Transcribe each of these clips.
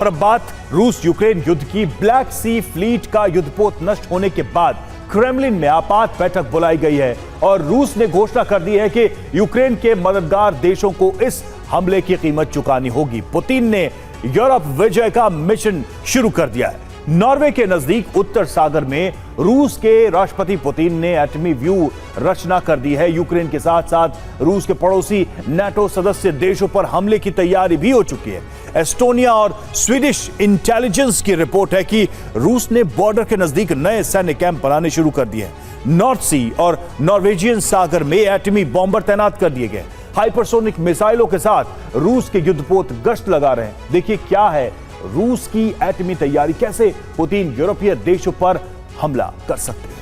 और अब बात रूस यूक्रेन युद्ध की। ब्लैक सी फ्लीट का युद्धपोत नष्ट होने के बाद क्रेमलिन में आपात बैठक बुलाई गई है और रूस ने घोषणा कर दी है कि यूक्रेन के मददगार देशों को इस हमले की कीमत चुकानी होगी। पुतिन ने यूरोप विजय का मिशन शुरू कर दिया है। नॉर्वे के नजदीक उत्तर सागर में रूस के राष्ट्रपति पुतिन ने एटमी व्यू रचना कर दी है। यूक्रेन के साथ साथ रूस के पड़ोसी नाटो सदस्य देशों पर हमले की तैयारी भी हो चुकी है। एस्टोनिया और स्वीडिश इंटेलिजेंस की रिपोर्ट है कि रूस ने बॉर्डर के नजदीक नए सैन्य कैंप बनाने शुरू कर दिए हैं। नॉर्थ सी और नॉर्वेजियन सागर में एटमी बॉम्बर तैनात कर दिए गए। हाइपरसोनिक मिसाइलों के साथ रूस के युद्धपोत गश्त लगा रहे हैं। देखिए क्या है रूस की एटमी तैयारी, कैसे पुतिन यूरोपीय देशों पर हमला कर सकते हैं।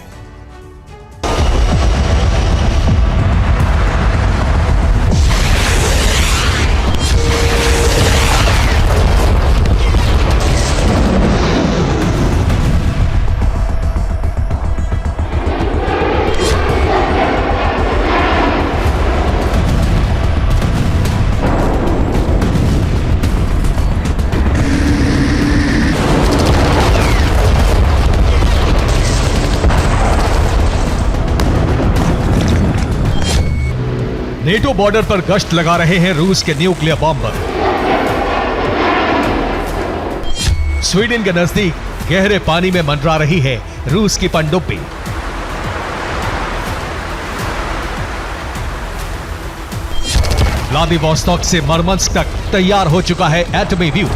नेटो बॉर्डर पर गश्त लगा रहे हैं रूस के न्यूक्लियर बॉम्बर। स्वीडन के नजदीक गहरे पानी में मंडरा रही है रूस की पनडुब्बी। व्लादिवोस्तोक से मरमंस्क तक तैयार हो चुका है एटमी व्यू।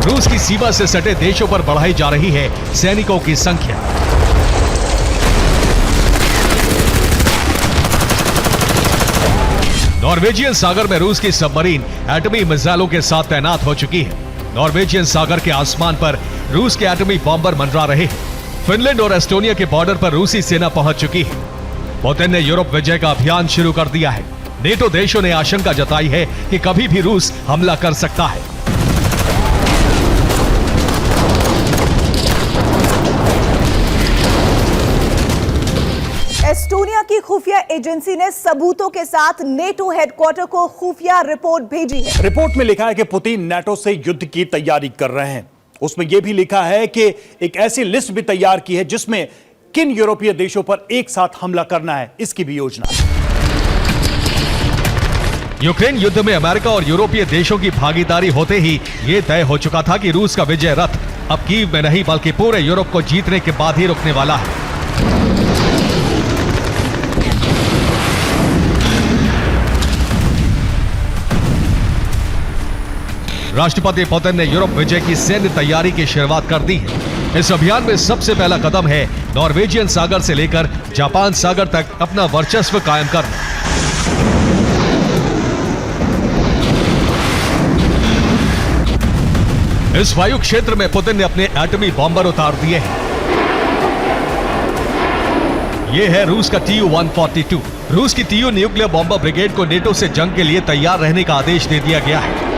रूस की सीमा से सटे देशों पर बढ़ाई जा रही है सैनिकों की संख्या। नॉर्वेजियन सागर में रूस की सबमरीन एटमी मिसाइलों के साथ तैनात हो चुकी है। नॉर्वेजियन सागर के आसमान पर रूस के एटमी बॉम्बर मंडरा रहे हैं। फिनलैंड और एस्टोनिया के बॉर्डर पर रूसी सेना पहुंच चुकी है। पुतिन ने यूरोप विजय का अभियान शुरू कर दिया है। नेटो देशों ने आशंका जताई है कि कभी भी रूस हमला कर सकता है। एस्टोनिया की खुफिया एजेंसी ने सबूतों के साथ नेटो हेडक्वार्टर को खुफिया रिपोर्ट भेजी है। रिपोर्ट में लिखा है कि पुतिन नाटो से युद्ध की तैयारी कर रहे हैं। उसमें यह भी लिखा है कि एक ऐसी लिस्ट भी तैयार की है जिसमें किन यूरोपीय देशों पर एक साथ हमला करना है, इसकी भी योजना है। यूक्रेन युद्ध में अमेरिका और यूरोपीय देशों की भागीदारी होते ही यह तय हो चुका था कि रूस का विजय रथ अब कीव में नहीं बल्कि पूरे यूरोप को जीतने के बाद ही रुकने वाला है। राष्ट्रपति पुतिन ने यूरोप विजय की सैन्य तैयारी की शुरुआत कर दी है। इस अभियान में सबसे पहला कदम है नॉर्वेजियन सागर से लेकर जापान सागर तक अपना वर्चस्व कायम करना। इस वायु क्षेत्र में पुतिन ने अपने एटमी बॉम्बर उतार दिए हैं। यह है रूस का TU-142। रूस की TU न्यूक्लियर बॉम्बर ब्रिगेड को नेटो से जंग के लिए तैयार रहने का आदेश दे दिया गया है।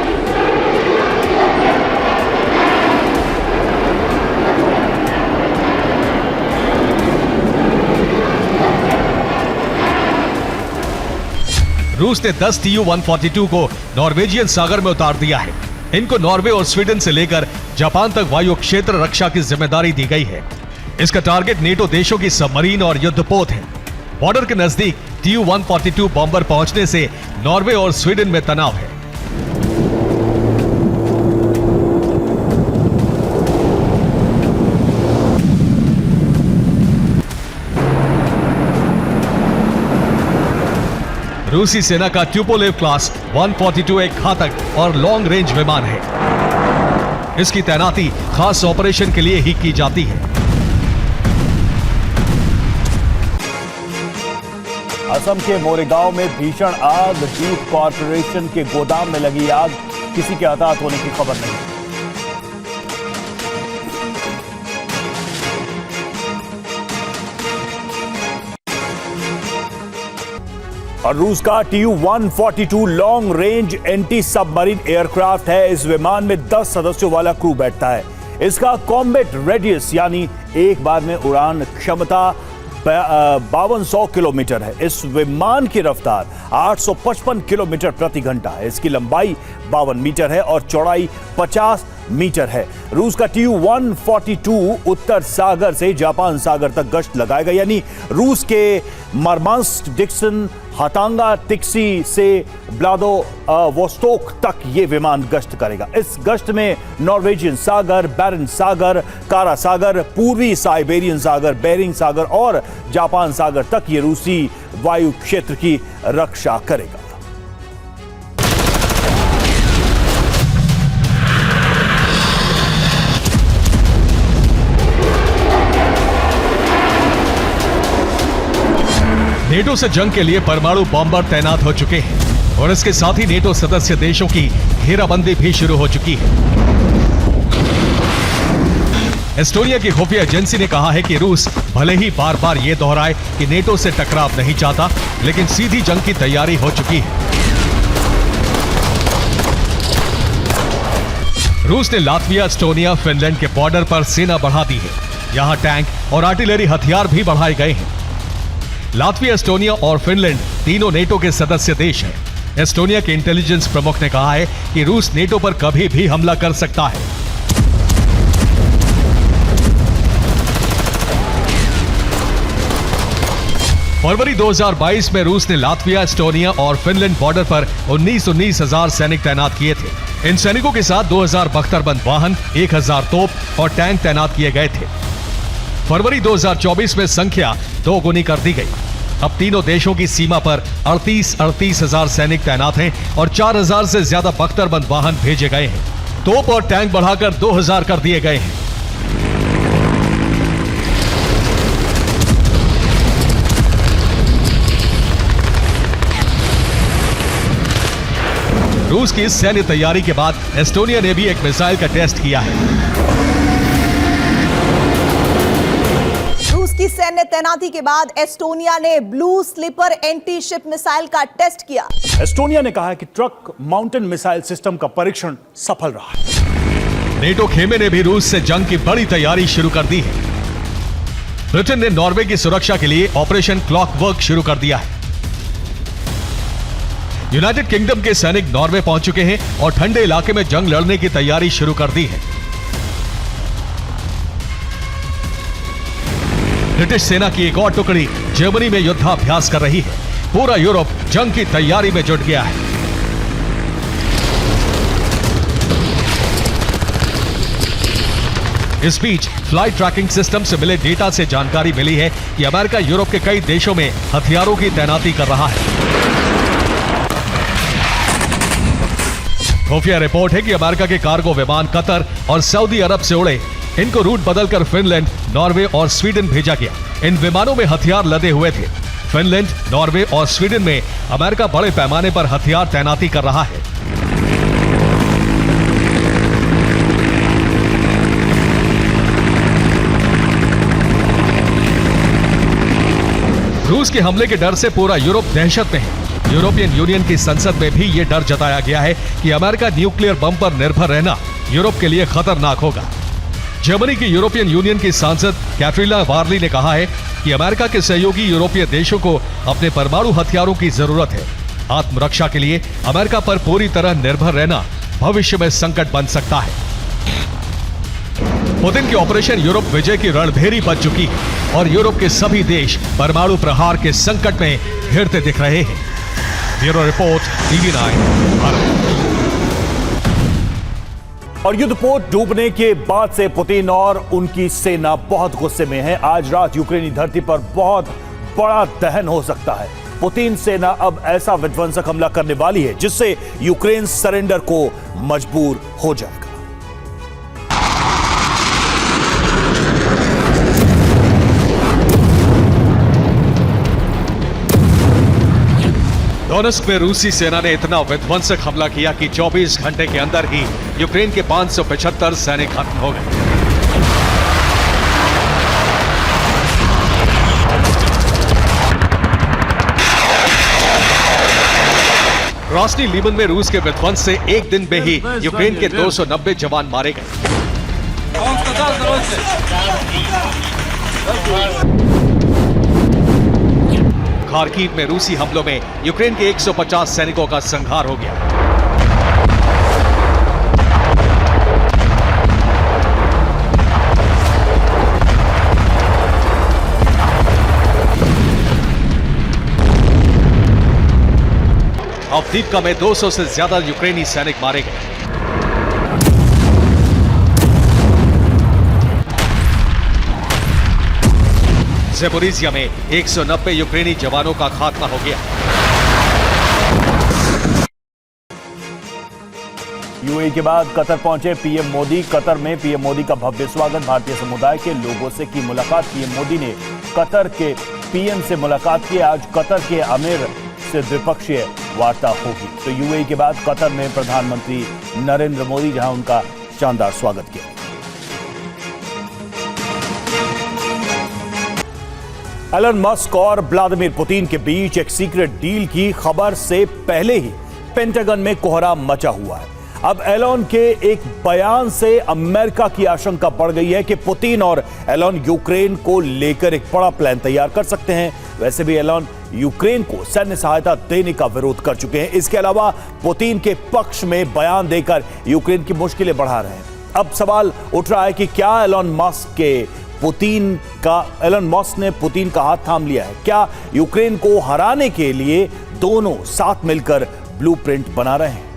रूस ने 10 TU-142 को नॉर्वेजियन सागर में उतार दिया है। इनको नॉर्वे और स्वीडन से लेकर जापान तक वायु क्षेत्र रक्षा की जिम्मेदारी दी गई है। इसका टारगेट नेटो देशों की सबमरीन और युद्धपोत है। बॉर्डर के नजदीक TU-142 बॉम्बर पहुंचने से नॉर्वे और स्वीडन में तनाव है। रूसी सेना का ट्यूपोलेव क्लास 142 एक घातक और लॉन्ग रेंज विमान है। इसकी तैनाती खास ऑपरेशन के लिए ही की जाती है। असम के मोरेगांव में भीषण आग, जूट कॉर्पोरेशन के गोदाम में लगी आग, किसी के हताहत होने की खबर नहीं। और रूस का TU-142 long range anti submarine aircraft है। इस विमान में 10 सदस्यों वाला क्रू बैठता है। इसका कॉम्बैट रेडियस यानी एक बार में उड़ान क्षमता 5200 किलोमीटर है। इस विमान की रफ्तार 855 किलोमीटर प्रति घंटा है। इसकी लंबाई 52 मीटर है और चौड़ाई 50 मीटर है। रूस का Tu-142 उत्तर सागर से जापान सागर तक गश्त लगाएगा, यानी रूस के मरमांस्क, डिक्सन, हातांगा तिक्सी से व्लादिवोस्तोक तक ये विमान गश्त करेगा। इस गश्त में नॉर्वेजियन सागर, बैरन सागर, कारा सागर, पूर्वी साइबेरियन सागर, बेरिंग सागर और जापान सागर तक ये रूसी वायु क्षेत्र की रक्षा करेगा। नेटो से जंग के लिए परमाणु बॉम्बर तैनात हो चुके हैं और इसके साथ ही नेटो सदस्य देशों की घेराबंदी भी शुरू हो चुकी है। एस्टोनिया की खुफिया एजेंसी ने कहा है कि रूस भले ही बार बार यह दोहराए कि नेटो से टकराव नहीं चाहता, लेकिन सीधी जंग की तैयारी हो चुकी है। रूस ने लातविया, एस्टोनिया, फिनलैंड के बॉर्डर पर सेना बढ़ा दी है। यहां टैंक और आर्टिलरी हथियार भी बढ़ाए गए हैं। लातविया, एस्टोनिया और फिनलैंड तीनों नेटो के सदस्य देश हैं। एस्टोनिया के इंटेलिजेंस प्रमुख ने कहा है कि रूस नेटो पर कभी भी हमला कर सकता है। फरवरी 2022 में रूस ने लातविया, एस्टोनिया और फिनलैंड बॉर्डर पर 19,000 सैनिक तैनात किए थे। इन सैनिकों के साथ 2000 बख्तरबंद वाहन, 1000 तोप और टैंक तैनात किए गए थे। फरवरी 2024 में संख्या 2 गुनी कर दी गई। अब तीनों देशों की सीमा पर 38,000 सैनिक तैनात हैं और 4000 से ज्यादा बख्तरबंद वाहन भेजे गए हैं। तोप और टैंक बढ़ाकर 2000 कर दिए गए हैं। रूस की इस सैन्य तैयारी के बाद एस्टोनिया ने भी एक मिसाइल का टेस्ट किया है। रूस की सैन्य तैनाती के बाद एस्टोनिया ने blue sleeper anti ship missile का टेस्ट किया। एस्टोनिया ने कहा है कि ट्रक माउंटेन मिसाइल सिस्टम का परीक्षण सफल रहा है। नेटो खेमे ने भी रूस से जंग की बड़ी तैयारी शुरू कर दी है। ब्रिटेन ने नॉर्वे की सुरक्षा के लिए ऑपरेशन क्लॉकवर्क शुरू कर दिया है। यूनाइटेड किंगडम के सैनिक नॉर्वे पहुंच चुके हैं और ठंडे इलाके में जंग लड़ने की तैयारी शुरू कर दी है। ब्रिटिश सेना की एक और टुकड़ी जर्मनी में युद्धाभ्यास कर रही है। पूरा यूरोप जंग की तैयारी में जुट गया है। इस बीच फ्लाइट ट्रैकिंग सिस्टम से मिले डेटा से जानकारी मिली है कि अमेरिका यूरोप के कई देशों में हथियारों की तैनाती कर रहा है। खुफिया रिपोर्ट है कि अमेरिका के कार्गो विमान कतर और सऊदी अरब से उड़े। इनको रूट बदलकर फिनलैंड, नॉर्वे और स्वीडन भेजा गया। इन विमानों में हथियार लदे हुए थे। फिनलैंड, नॉर्वे और स्वीडन में अमेरिका बड़े पैमाने पर हथियार तैनाती कर रहा है। रूस के हमले के डर से पूरा यूरोप दहशत में है। यूरोपियन यूनियन की संसद में भी यह डर जताया गया है कि अमेरिका न्यूक्लियर बम पर निर्भर रहना यूरोप के लिए खतरनाक होगा। जर्मनी की यूरोपियन यूनियन की सांसद कैटरीना वार्ली ने कहा है कि अमेरिका के सहयोगी यूरोपीय देशों को अपने परमाणु हथियारों की जरूरत है। आत्मरक्षा के लिए अमेरिका पर पूरी तरह निर्भर रहना भविष्य में संकट बन सकता है। पुतिन की ऑपरेशन यूरोप विजय की रणभेरी बन चुकी है और यूरोप के सभी देश परमाणु प्रहार के संकट में घिरते दिख रहे हैं। Bureau report, TV9 Bharat. और युद्धपोत डूबने के बाद से पुतिन और उनकी सेना बहुत गुस्से में है। आज रात यूक्रेनी धरती पर बहुत बड़ा दहन हो सकता है। पुतिन सेना अब ऐसा विध्वंसक हमला करने वाली है जिससे यूक्रेन सरेंडर को मजबूर हो जाएगा। डोनेस्क में रूसी सेना ने इतना विध्वंसक हमला किया कि 24 घंटे के अंदर ही यूक्रेन के 575 सैनिक खत्म हो गए। ग्रास्नी लीमन में रूस के विध्वंस से एक दिन में ही यूक्रेन के 290 जवान मारे गए। खार्किव में रूसी हमलों में यूक्रेन के 150 सैनिकों का संहार हो गया। अवदीपका में 200 से ज्यादा यूक्रेनी सैनिक मारे गए। ज़ेपोरिज़िया में 190 यूक्रेनी जवानों का खात्मा हो गया। यूएई के बाद कतर पहुंचे पीएम मोदी। कतर में पीएम मोदी का भव्य स्वागत। भारतीय समुदाय के लोगों से की मुलाकात। पीएम मोदी ने कतर के पीएम से मुलाकात की। आज कतर के अमीर से द्विपक्षीय वार्ता होगी। तो यूएई के बाद कतर में प्रधानमंत्री नरेंद्र मोदी, जहां उनका शानदार स्वागत किया। एलन मस्क और व्लादिमीर पुतिन के बीच एक सीक्रेट डील की खबर से पहले ही पेंटागन में कोहराम मचा हुआ है। अब एलन के एक बयान से अमेरिका की आशंका बढ़ गई है कि पुतिन और एलन यूक्रेन को लेकर एक बड़ा प्लान तैयार कर सकते हैं। वैसे भी एलन यूक्रेन को सैन्य सहायता देने का विरोध कर चुके हैं। इसके अलावा पुतिन के पक्ष में बयान देकर यूक्रेन की मुश्किलें बढ़ा रहे हैं। अब सवाल उठ रहा है कि क्या एलन मस्क ने पुतिन का हाथ थाम लिया है? क्या यूक्रेन को हराने के लिए दोनों साथ मिलकर ब्लूप्रिंट बना रहे हैं?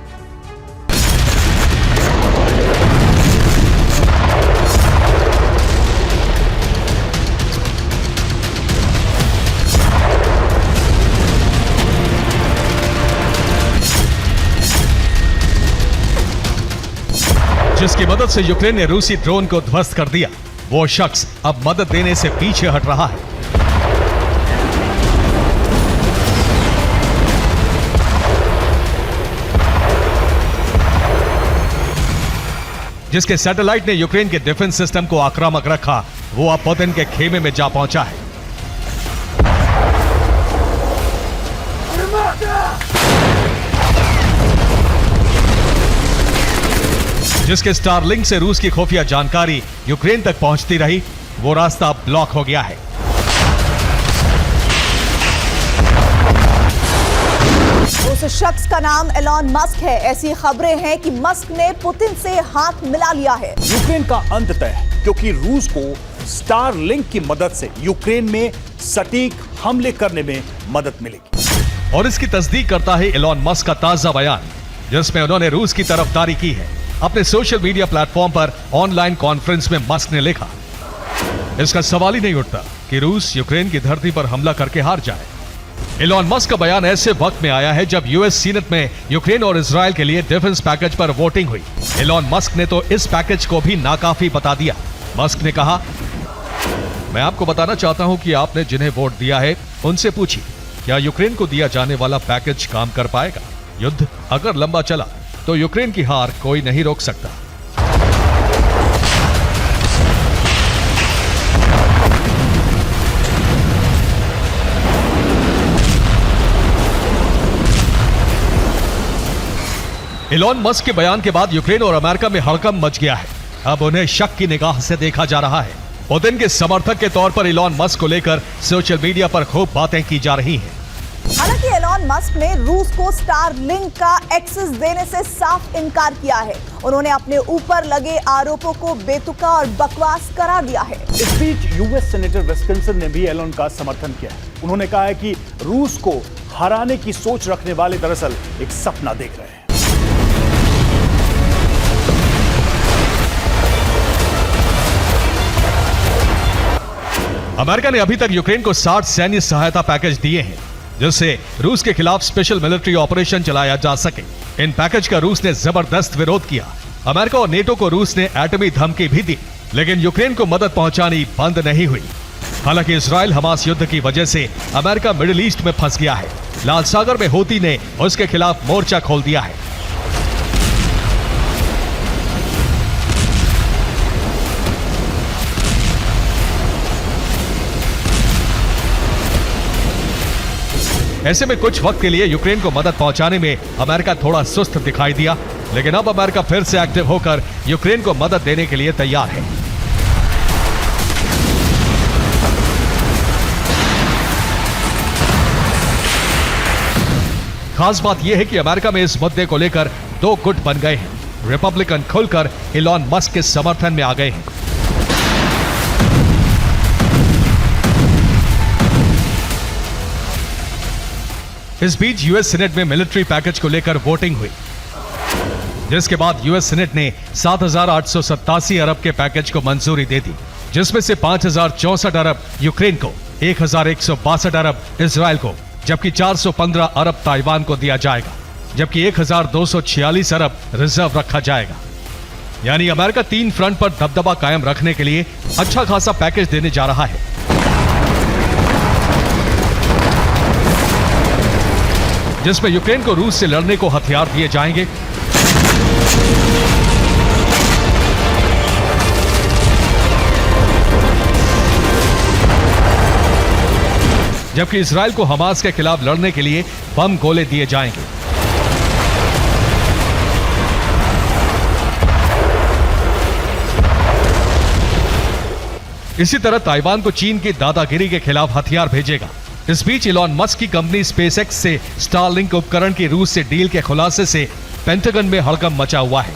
जिसकी मदद से यूक्रेन ने रूसी ड्रोन को ध्वस्त कर दिया, वो शख्स अब मदद देने से पीछे हट रहा है। जिसके सैटेलाइट ने यूक्रेन के डिफेंस सिस्टम को आक्रामक रखा, वो अब पुतिन के खेमे में जा पहुंचा है। जिसके स्टारलिंक से रूस की खुफिया जानकारी यूक्रेन तक पहुंचती रही, वो रास्ता अब ब्लॉक हो गया है। उस शख्स का नाम एलन मस्क है। ऐसी खबरें हैं कि मस्क ने पुतिन से हाथ मिला लिया है। यूक्रेन का अंत तय है, क्योंकि रूस को स्टारलिंक की मदद से यूक्रेन में सटीक हमले करने में मदद मिलेगी। और इसकी तस्दीक करता है एलन मस्क का ताजा बयान, जिसमें उन्होंने रूस की तरफदारी की है। अपने सोशल मीडिया प्लेटफॉर्म पर ऑनलाइन कॉन्फ्रेंस में मस्क ने लिखा, इसका सवाल ही नहीं उठता कि रूस यूक्रेन की धरती पर हमला करके हार जाए। एलन मस्क का बयान ऐसे वक्त में आया है जब यूएस सीनेट में यूक्रेन और इजराइल के लिए डिफेंस पैकेज पर वोटिंग हुई। एलन मस्क ने तो इस पैकेज को भी नाकाफी बता दिया। मस्क ने कहा, मैं आपको बताना चाहता हूं कि आपने जिन्हें वोट दिया है उनसे पूछिए, क्या यूक्रेन को दिया जाने वाला पैकेज काम कर पाएगा? युद्ध अगर लंबा चला तो यूक्रेन की हार कोई नहीं रोक सकता। एलन मस्क के बयान के बाद यूक्रेन और अमेरिका में हड़कंप मच गया है। अब उन्हें शक की निगाह से देखा जा रहा है। पुतिन के समर्थक के तौर पर एलन मस्क को लेकर सोशल मीडिया पर खूब बातें की जा रही हैं। हालांकि एलन मस्क ने रूस को स्टारलिंक का एक्सेस देने से साफ इनकार किया है। उन्होंने अपने ऊपर लगे आरोपों को बेतुका और बकवास करार दिया है। इस बीच यूएस सेनेटर विस्कॉन्सिन ने भी एलन का समर्थन किया है। उन्होंने कहा है कि रूस को हराने की सोच रखने वाले दरअसल एक सपना देख रहे हैं। अमेरिका ने अभी तक यूक्रेन को 60 सैन्य सहायता पैकेज दिए हैं, जिससे रूस के खिलाफ स्पेशल मिलिट्री ऑपरेशन चलाया जा सके। इन पैकेज का रूस ने जबरदस्त विरोध किया। अमेरिका और नेटो को रूस ने एटमी धमकी भी दी, लेकिन यूक्रेन को मदद पहुंचानी बंद नहीं हुई। हालांकि इजराइल हमास युद्ध की वजह से अमेरिका मिडिल ईस्ट में फंस गया है। लाल सागर में हूती ने उसके खिलाफ मोर्चा खोल दिया है। ऐसे में कुछ वक्त के लिए यूक्रेन को मदद पहुंचाने में अमेरिका थोड़ा सुस्त दिखाई दिया, लेकिन अब अमेरिका फिर से एक्टिव होकर यूक्रेन को मदद देने के लिए तैयार है। खास बात यह है कि अमेरिका में इस मुद्दे को लेकर दो गुट बन गए हैं। रिपब्लिकन खुलकर इलॉन मस्क के समर्थन में आ गए हैं। इस बीच यूएस सीनेट में मिलिट्री पैकेज को लेकर वोटिंग हुई, जिसके बाद यूएस सीनेट ने 7,887 अरब के पैकेज को मंजूरी दे दी, जिसमें से 5,064 अरब यूक्रेन को, 1,162 अरब इजराइल को, जबकि 415 अरब ताइवान को दिया जाएगा, जबकि 1,246 अरब रिजर्व रखा जाएगा। यानी अमेरिका 3 फ्रंट पर दबदबा कायम रखने के लिए अच्छा खासा पैकेज देने जा रहा है। जिसमें यूक्रेन को रूस से लड़ने को हथियार दिए जाएंगे, जबकि इजराइल को हमास के खिलाफ लड़ने के लिए बम गोले दिए जाएंगे। इसी तरह ताइवान को चीन की दादागिरी के खिलाफ हथियार भेजेगा। इस बीच इलॉन मस्क की कंपनी स्पेसएक्स से स्टारलिंक उपकरण की रूस से डील के खुलासे से पेंटागन में हड़कंप मचा हुआ है।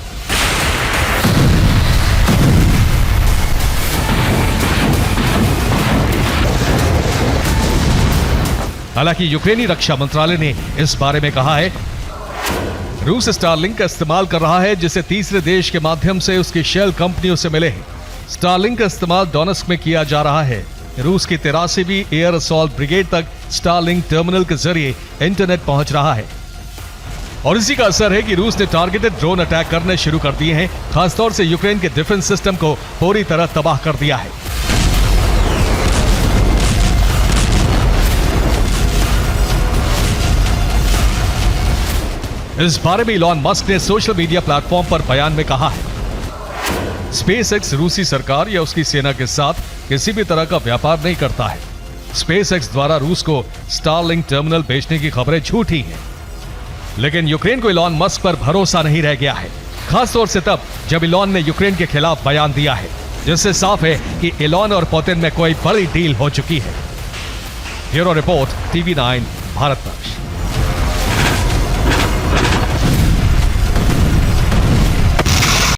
हालांकि यूक्रेनी रक्षा मंत्रालय ने इस बारे में कहा है, रूस स्टारलिंक का इस्तेमाल कर रहा है, जिसे तीसरे देश के माध्यम से उसकी शेल कंपनियों से मिले हैं। स्टारलिंक का इस्तेमाल डोनेस्क में किया जा रहा है। रूस की 83वीं एयर असॉल्ट ब्रिगेड तक स्टारलिंक टर्मिनल के जरिए इंटरनेट पहुंच रहा है। और इसी का असर है कि रूस ने टारगेटेड ड्रोन अटैक करने शुरू कर दिए हैं। खासतौर से यूक्रेन के डिफेंस सिस्टम को पूरी तरह तबाह कर दिया है। इस बारे में इलॉन मस्क ने सोशल मीडिया प्लेटफॉर्म पर बयान में कहा है, स्पेसएक्स रूसी सरकार या उसकी सेना के साथ किसी भी तरह का व्यापार नहीं करता है। स्पेसएक्स द्वारा रूस को स्टारलिंक टर्मिनल बेचने की खबरें झूठी हैं। लेकिन यूक्रेन को इलॉन मस्क पर भरोसा नहीं रह गया है, खासतौर से तब जब इलॉन ने यूक्रेन के खिलाफ बयान दिया है, जिससे साफ है कि इलॉन और पुतिन में कोई बड़ी डील हो चुकी है। Bureau report, TV9 Bharatvarsh.